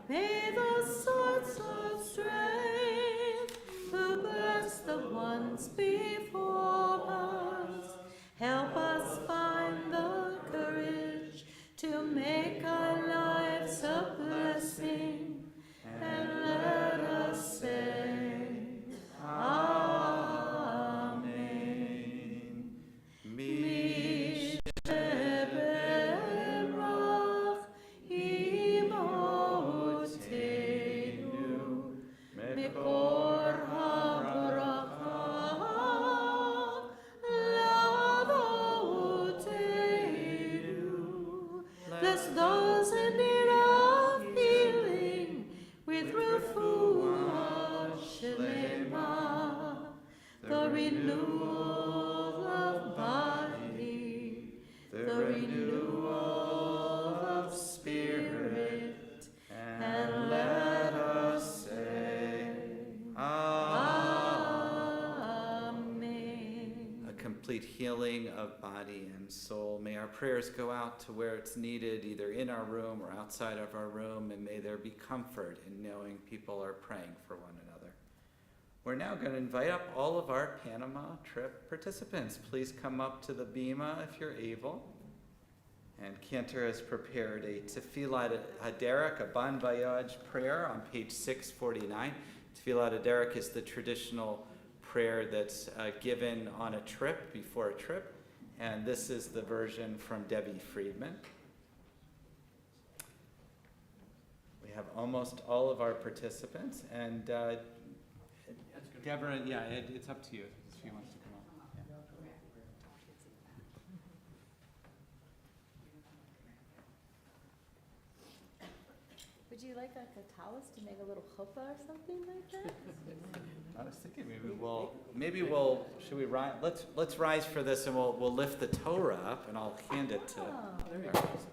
May the source of strength, who bless the ones before us, help us find the courage to make our lives a blessing, and let us say, Amen. Mi sheberach imotenu mekor habracha lavotenu. Bless those in need of healing with refuah shlema, the renewal of body, the renewal of spirit, and let us say, Amen. A complete healing of body and soul. May our prayers go out to where it's needed, either in our room or outside of our room, and may there be comfort in knowing people are praying for one another. We're now going to invite up all of our Panama trip participants. Please come up to the bima if you're able. And Cantor has prepared a Tefillat Haderek, a Bon Voyage prayer on page 649. Tefillat Haderek is the traditional prayer that's given on a trip, before a trip. And this is the version from Debbie Friedman. We have almost all of our participants, and Deborah, yeah, it's up to you if she wants to come up. Would you like a talis to make a little chuppah or something like that? I was thinking maybe we'll should we rise? Let's rise for this, and we'll lift the Torah up, and I'll hand it to our participants.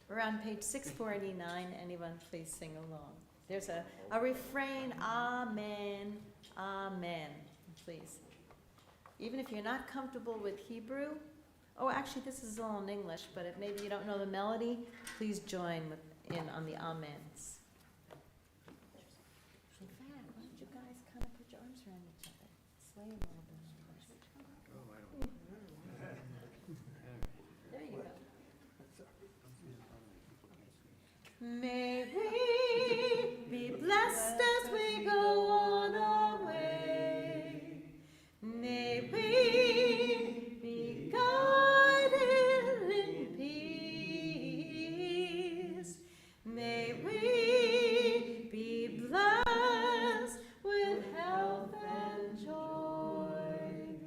We're on page 649. Anyone please sing along. There's a refrain, amen, amen, please. Even if you're not comfortable with Hebrew, oh, actually this is all in English, but if maybe you don't know the melody, please join in on the amens. In fact, why don't you guys kind of put your arms around each other, sway a little bit. There you go. May we be blessed as we go on our way. May we be guided in peace. May we be blessed with health and joy.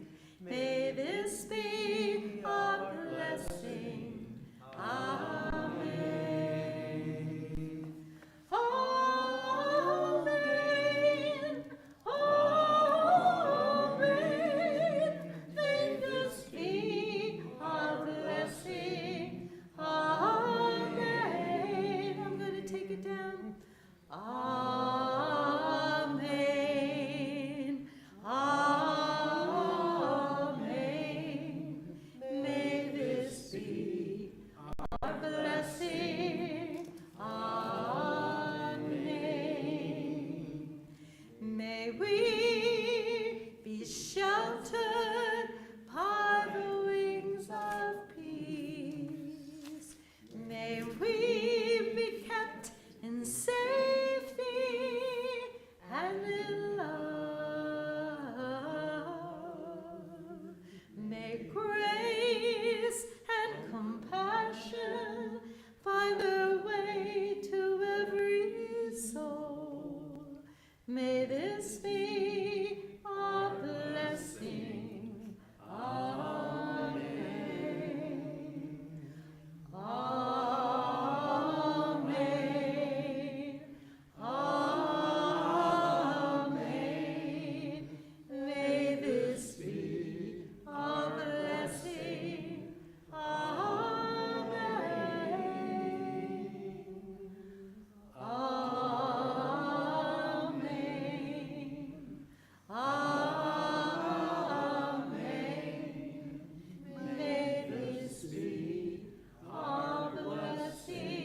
May this be our blessing. Amen. Amen. Amen. May this be our blessing. Amen. I'm going to take it down. Amen. Amen. May this be our blessing. Amen. May we be sheltered by the wings of peace. May we be kept in safety and in love. May grace and compassion find their way to every soul. May this be our blessing. Amen. Amen. Amen. May this be our blessing. Amen. Amen. Amen. May this be our blessing.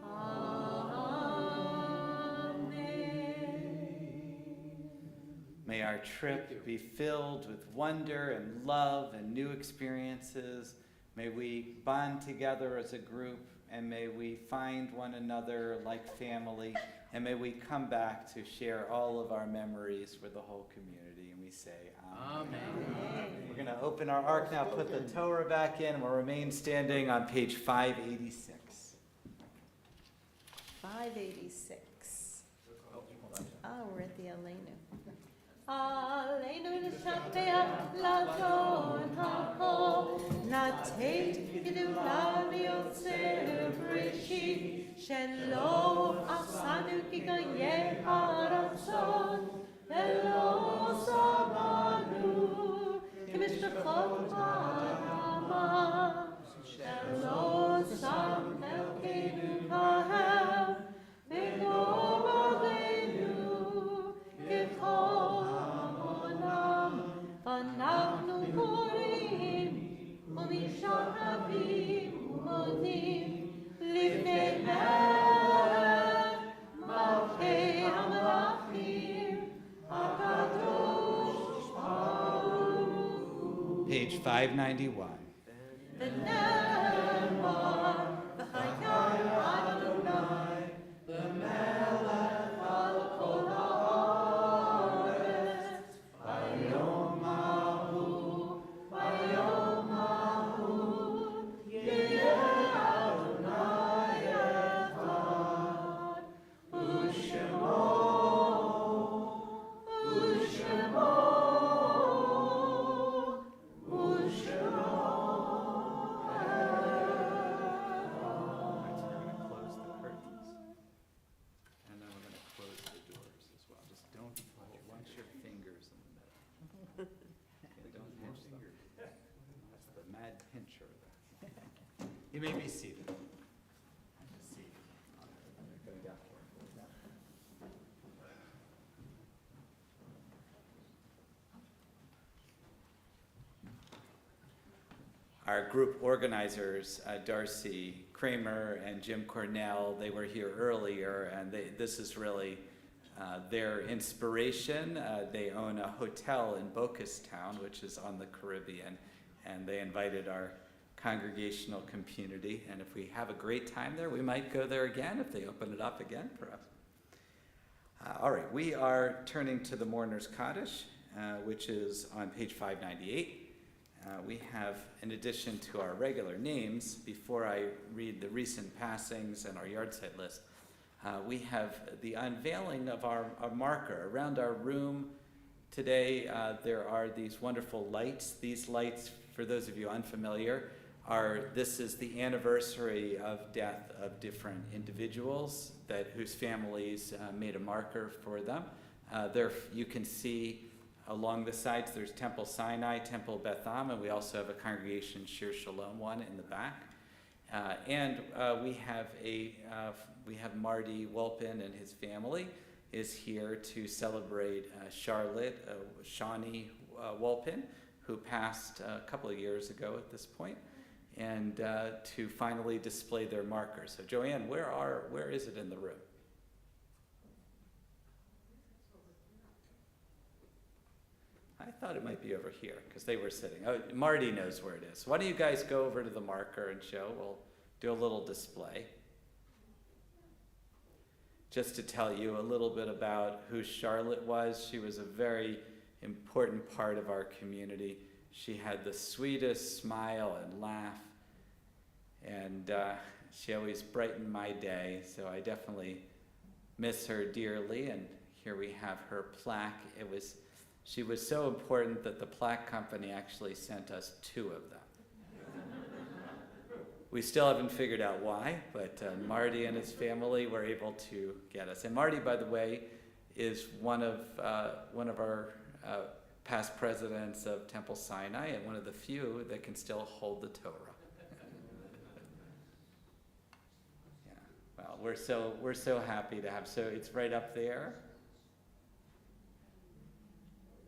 Amen. May our trip be filled with wonder and love and new experiences. May we bond together as a group, and may we find one another like family, and may we come back to share all of our memories with the whole community. And we say, Amen. We're going to open our ark now, put the Torah back in, and we'll remain standing on page 586. 586. Oh, we're at the Aleinu. Aleinu nishapeh ladon ha'ol, natet gedula liyotzer breshit, shelo asanu kigayeh haratzon, velo sabanu, kimishpachot ha'adama, shelo sam elkeinu kahel, v'gor aleinu kechol hamonam, v'anachnu korim, u'mishavim u'modim, lifnei melech, malchei hamelachim, hakadosh baruch. Page 591. V'nemar v'chayar Adonai, v'melech al kol haaretz, v'yom hahu, v'yom You may be seated. Our group organizers, Darcy Kramer and Jim Cornell, they were here earlier, and this is really their inspiration. They own a hotel in Bocastown, which is on the Caribbean, and they invited our congregational community, and if we have a great time there, we might go there again if they open it up again for us. All right, we are turning to the Mourner's Kaddish, which is on page 598. We have, in addition to our regular names, before I read the recent passings and our yard-site list, we have the unveiling of our marker. Around our room today, there are these wonderful lights. These lights, for those of you unfamiliar, this is the anniversary of death of different individuals whose families made a marker for them. There you can see along the sides, there's Temple Sinai, Temple Beth Am, and we also have a congregation Shir Shalom one in the back. And we have Marty Wolpin and his family is here to celebrate Charlotte, Shawnee Wolpin, who passed a couple of years ago at this point, and to finally display their markers. So Joanne, where is it in the room? I thought it might be over here because they were sitting. Oh, Marty knows where it is. Why don't you guys go over to the marker and show? We'll do a little display. Just to tell you a little bit about who Charlotte was, she was a very important part of our community. She had the sweetest smile and laugh, and she always brightened my day, so I definitely miss her dearly. And here we have her plaque. She was so important that the plaque company actually sent us 2 of them. We still haven't figured out why, but Marty and his family were able to get us. And Marty, by the way, is one of our past presidents of Temple Sinai, and one of the few that can still hold the Torah. Yeah. Well, we're so happy to have. So it's right up there.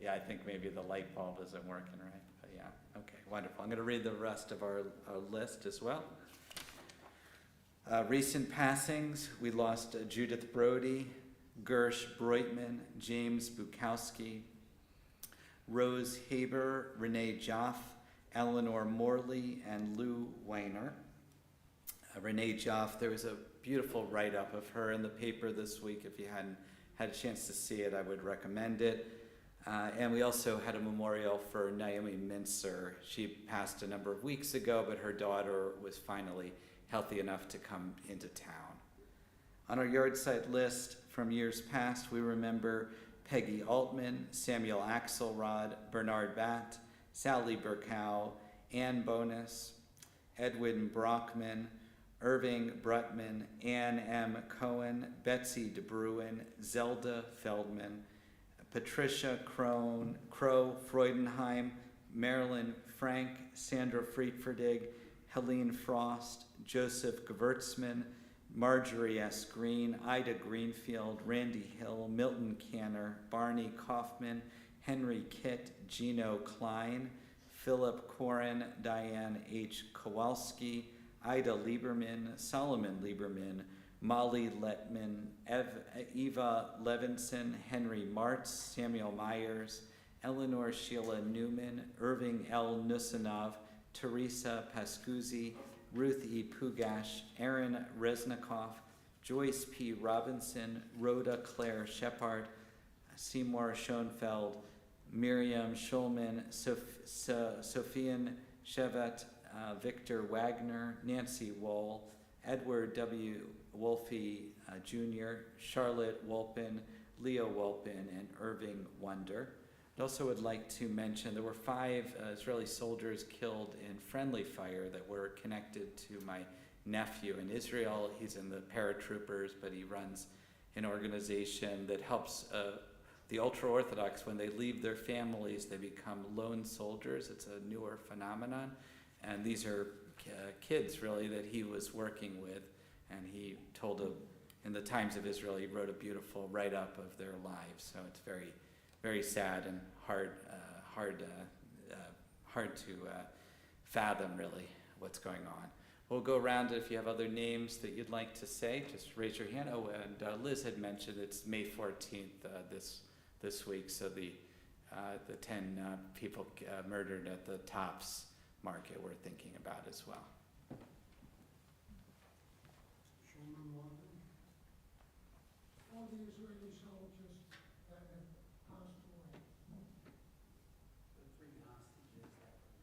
Yeah, I think maybe the light bulb isn't working right, but yeah, okay, wonderful. I'm going to read the rest of our list as well. Recent passings, we lost Judith Brody, Gersh Breutman, James Bukowski, Rose Haber, Renee Joff, Eleanor Morley, and Lou Weiner. Renee Joff, there was a beautiful write-up of her in the paper this week. If you hadn't had a chance to see it, I would recommend it. And we also had a memorial for Naomi Mincer. She passed a number of weeks ago, but her daughter was finally healthy enough to come into town. On our yard-site list from years past, we remember Peggy Altman, Samuel Axelrod, Bernard Batt, Sally Burkow, Ann Bonus, Edwin Brockman, Irving Brutman, Ann M. Cohen, Betsy DeBruin, Zelda Feldman, Patricia Crow Freudenheim, Marilyn Frank, Sandra Friedferdig, Helene Frost, Joseph Gewurtzman, Marjorie S. Green, Ida Greenfield, Randy Hill, Milton Canner, Barney Kaufman, Henry Kitt, Gino Klein, Philip Koren, Diane H. Kowalski, Ida Lieberman, Solomon Lieberman, Molly Letman, Eva Levinson, Henry Martz, Samuel Myers, Eleanor Sheila Newman, Irving L. Nusanov, Teresa Pascuzzi, Ruth E. Pugash, Aaron Reznikoff, Joyce P. Robinson, Rhoda Claire Shepard, Seymour Schoenfeld, Miriam Schulman, Sophian Shevet, Victor Wagner, Nancy Wohl, Edward W. Wolfe Jr., Charlotte Wolpin, Leo Wolpin, and Irving Wonder. I also would like to mention there were 5 Israeli soldiers killed in friendly fire that were connected to my nephew in Israel. He's in the paratroopers, but he runs an organization that helps the ultra-Orthodox. When they leave their families, they become lone soldiers. It's a newer phenomenon. And these are kids really that he was working with, and he told in the Times of Israel, he wrote a beautiful write-up of their lives. So it's very, very sad and hard to fathom really what's going on. We'll go around. If you have other names that you'd like to say, just raise your hand. Oh, and Liz had mentioned it's May 14th this week, so the 10 people murdered at the Tops Market we're thinking about as well. Shulman Martin. All the Israeli soldiers that have passed away. The 3 hostages that were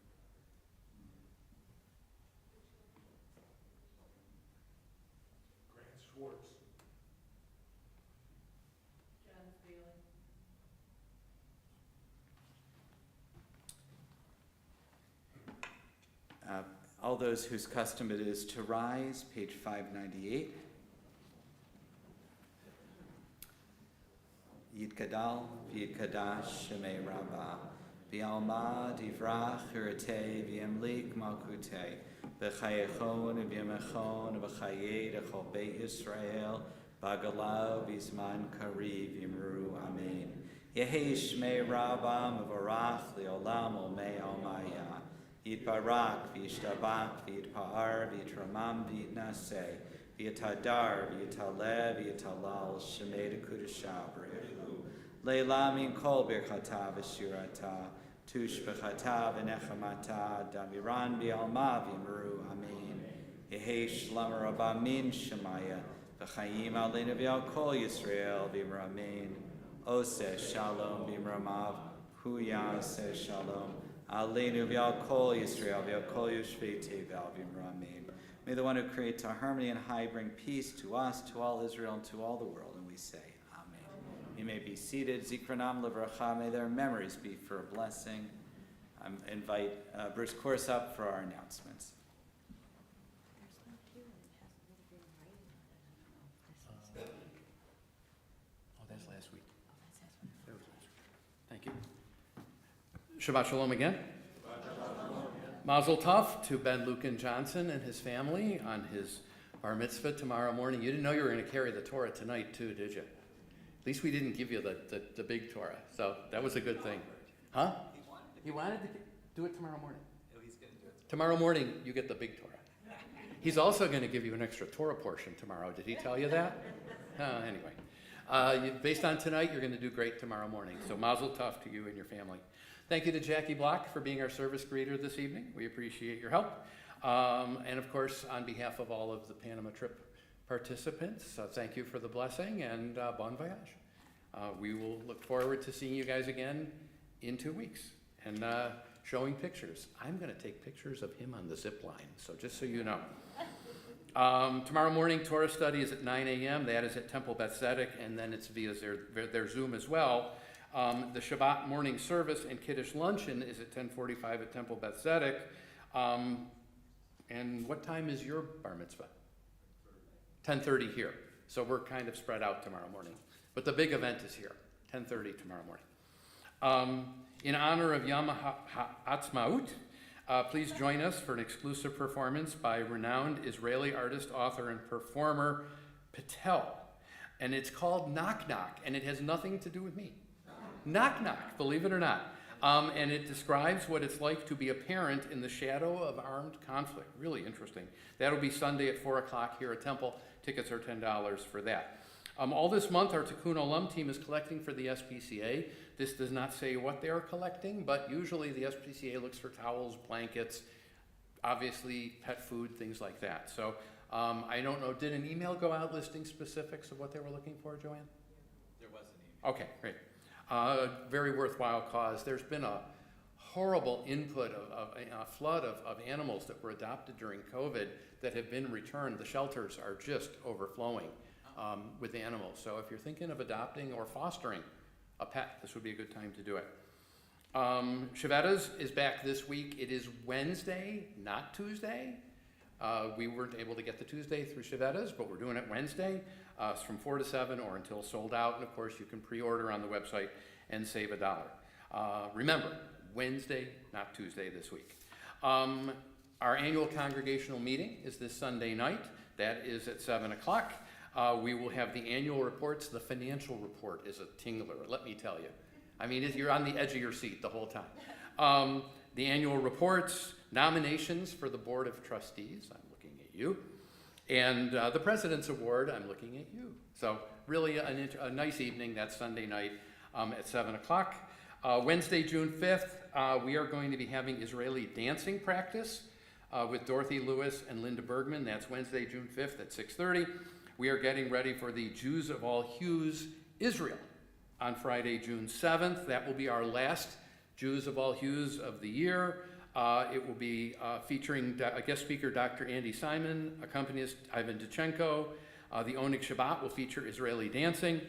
Grant Schwartz. all those whose custom it is to rise, page 598. Yitgadal v'yitkadash shemei Rabbah v'yalma divrach hiratei v'yamlik malkutei v'chayechon v'yamechon v'chayei d'chol beit Yisrael b'agalau v'zman kariv v'yimru amen. Yehi shmei Rabbah mevorach li'olam olmei almaya Yitbarak v'yishtabak v'yitpa'ar v'yitramam v'yitnaseh v'yitadar v'yitaleh v'yitalal shemei d'kudashah b'rehu Leila min kol birchata v'shirata tush b'chata v'nechamata damiran b'alma v'yimru amen. Yehi shlam rabba min shemaya v'chayim aleinu v'al kol Yisrael v'yimru amen. Oseh shalom b'imramav hu yaseh shalom aleinu v'al kol Yisrael v'al kol yoshvei tevel v'yimru amen. May the one who creates our harmony and high bring peace to us, to all Israel, and to all the world. And we say, you may be seated. Zikranam Livracha. May their memories be for a blessing. I invite Bruce Kors up for our announcements. Oh, that's last week. That was last week. Thank you. Shabbat Shalom again. Mazel Tov to Ben Lucan Johnson and his family on his bar mitzvah tomorrow morning. You didn't know you were going to carry the Torah tonight too, did you? At least we didn't give you the big Torah, so that was a good thing. Huh? He wanted to do it tomorrow morning. Oh, he's going to do it. Tomorrow morning, you get the big Torah. He's also going to give you an extra Torah portion tomorrow. Did he tell you that? Anyway. Based on tonight, you're going to do great tomorrow morning. So mazel tov to you and your family. Thank you to Jackie Block for being our service greeter this evening. We appreciate your help. And of course, on behalf of all of the Panama trip participants, thank you for the blessing and bon voyage. We will look forward to seeing you guys again in 2 weeks and showing pictures. I'm going to take pictures of him on the zip line, so just so you know. Tomorrow morning, Torah study is at 9 a.m. That is at Temple Beth Tzedek, and then it's via their Zoom as well. The Shabbat morning service and Kiddush luncheon is at 10:45 at Temple Beth Tzedek. And what time is your bar mitzvah? 10:30 here. So we're kind of spread out tomorrow morning. But the big event is here, 10:30 tomorrow morning. In honor of Yom HaAtzmaut, please join us for an exclusive performance by renowned Israeli artist, author, and performer Patel. And it's called Knock Knock, and it has nothing to do with me. Knock Knock, believe it or not. And it describes what it's like to be a parent in the shadow of armed conflict. Really interesting. That'll be Sunday at 4 o'clock here at Temple. Tickets are $10 for that. All this month, our Tikkun Olam team is collecting for the SPCA. This does not say what they are collecting, but usually the SPCA looks for towels, blankets, obviously pet food, things like that. So I don't know, did an email go out listing specifics of what they were looking for, Joanne? There was an email. Okay, great. Very worthwhile cause. There's been a horrible input of a flood of animals that were adopted during COVID that have been returned. The shelters are just overflowing with animals. So if you're thinking of adopting or fostering a pet, this would be a good time to do it. Shabbatas is back this week. It is Wednesday, not Tuesday. We weren't able to get the Tuesday through Shabbatas, but we're doing it Wednesday. It's from 4 to 7 or until sold out. And of course, you can pre-order on the website and save $1. Remember, Wednesday, not Tuesday this week. Our annual congregational meeting is this Sunday night. That is at 7 o'clock. We will have the annual reports. The financial report is a tingler, let me tell you. I mean, you're on the edge of your seat the whole time. The annual reports, nominations for the Board of Trustees, I'm looking at you, and the President's Award, I'm looking at you. So really a nice evening that Sunday night at 7 o'clock. Wednesday, June 5th, we are going to be having Israeli dancing practice with Dorothy Lewis and Linda Bergman. That's Wednesday, June 5th at 6:30. We are getting ready for the Jews of All Hues Israel on Friday, June 7th. That will be our last Jews of All Hues of the year. It will be featuring a guest speaker, Dr. Andy Simon, accompanist Ivan Dichenko. The Oneg Shabbat will feature Israeli dancing,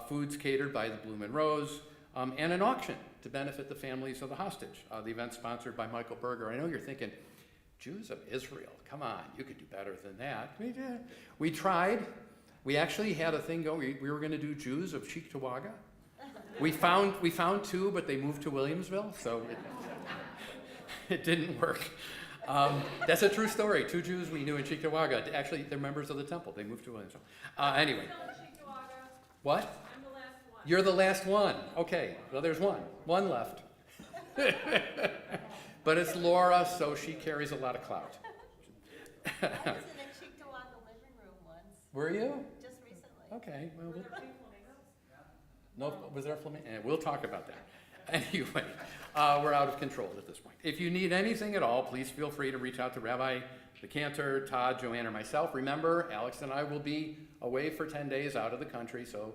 foods catered by the Bloom and Rose, and an auction to benefit the families of the hostage. The event sponsored by Michael Berger. I know you're thinking, Jews of Israel, come on, you could do better than that. We tried. We actually had a thing go. We were going to do Jews of Cheektowaga. We found two, but they moved to Williamsville, so it didn't work. That's a true story. Two Jews we knew in Cheektowaga. Actually, they're members of the temple. They moved to Williamsville. Anyway. What? I'm the last one. You're the last one. Okay. Well, there's one. One left. But it's Laura, so she carries a lot of clout. I was in a Cheektowaga living room once, Were you? just recently. Okay. Well, no, was there a flamingo? We'll talk about that. Anyway, we're out of control at this point. If you need anything at all, please feel free to reach out to Rabbi the Cantor, Todd, Joanne, or myself. Remember, Alex and I will be away for 10 days out of the country, so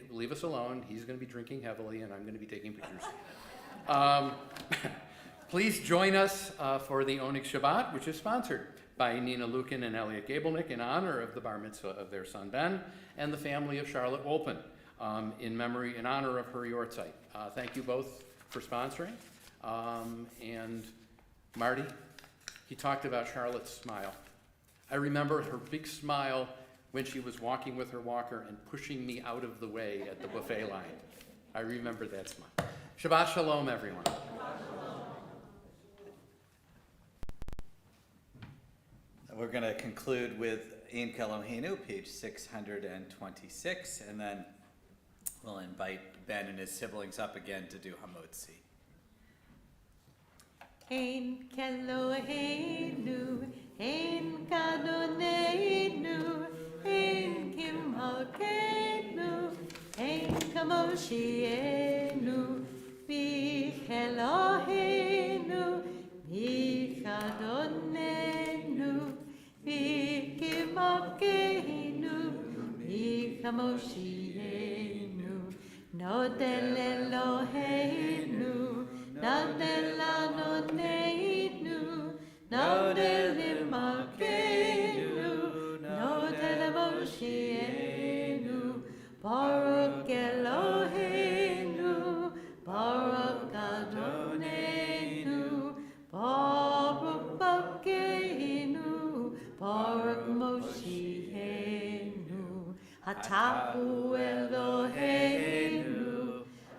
leave us alone. He's going to be drinking heavily, and I'm going to be taking pictures. Please join us for the Oneg Shabbat, which is sponsored by Nina Lukin and Elliot Gabelnick in honor of the bar mitzvah of their son Ben and the family of Charlotte Wolpen in honor of her yortzeit. Thank you both for sponsoring. And Marty, he talked about Charlotte's smile. I remember her big smile when she was walking with her walker and pushing me out of the way at the buffet line. I remember that smile. Shabbat Shalom, everyone. We're going to conclude with Ein Kelohenu, page 626, and then we'll invite Ben and his siblings up again to do Hamotzi. Ein Kelohenu, Ein Kadonenu, Ein Kimhalkenu, Ein Kamoshienu, Bichelohenu, Bichadonenu, Bikimokenu, Bikamoshienu, Nodel Elohenu, Nodel Adonenu, Nodel Imokenu, Nodel Moshienu, Baruch Elohenu, Baruch Adonenu, Baruch Bokenu, Baruch Moshienu, Atahu Eloheinu,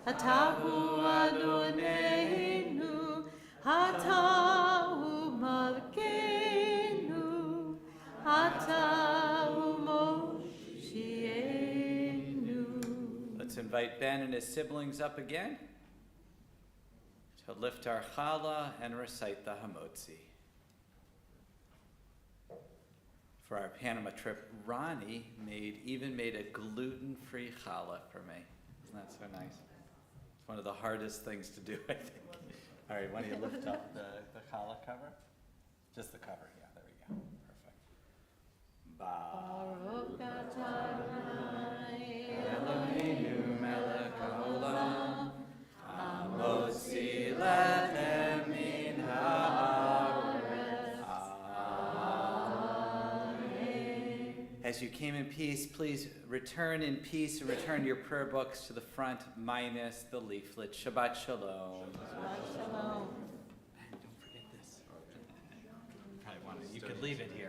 Atahu Adonenu, Atahu Malkeinu, Atahu Moshienu. Let's invite Ben and his siblings up again to lift our challah and recite the Hamotzi. For our Panama trip, Ronnie made a gluten-free challah for me. Isn't that so nice? It's one of the hardest things to do, I think. All right, why don't you lift up the challah cover? Just the cover, yeah, there we go. Perfect. Baruch Adonai Eloheinu melech haolam, hamotzi lechem min haaretz. Amen. As you came in peace, please return in peace and return your prayer books to the front minus the leaflet. Shabbat Shalom. Shabbat Shalom. Don't forget this. Probably want to. You could leave it here.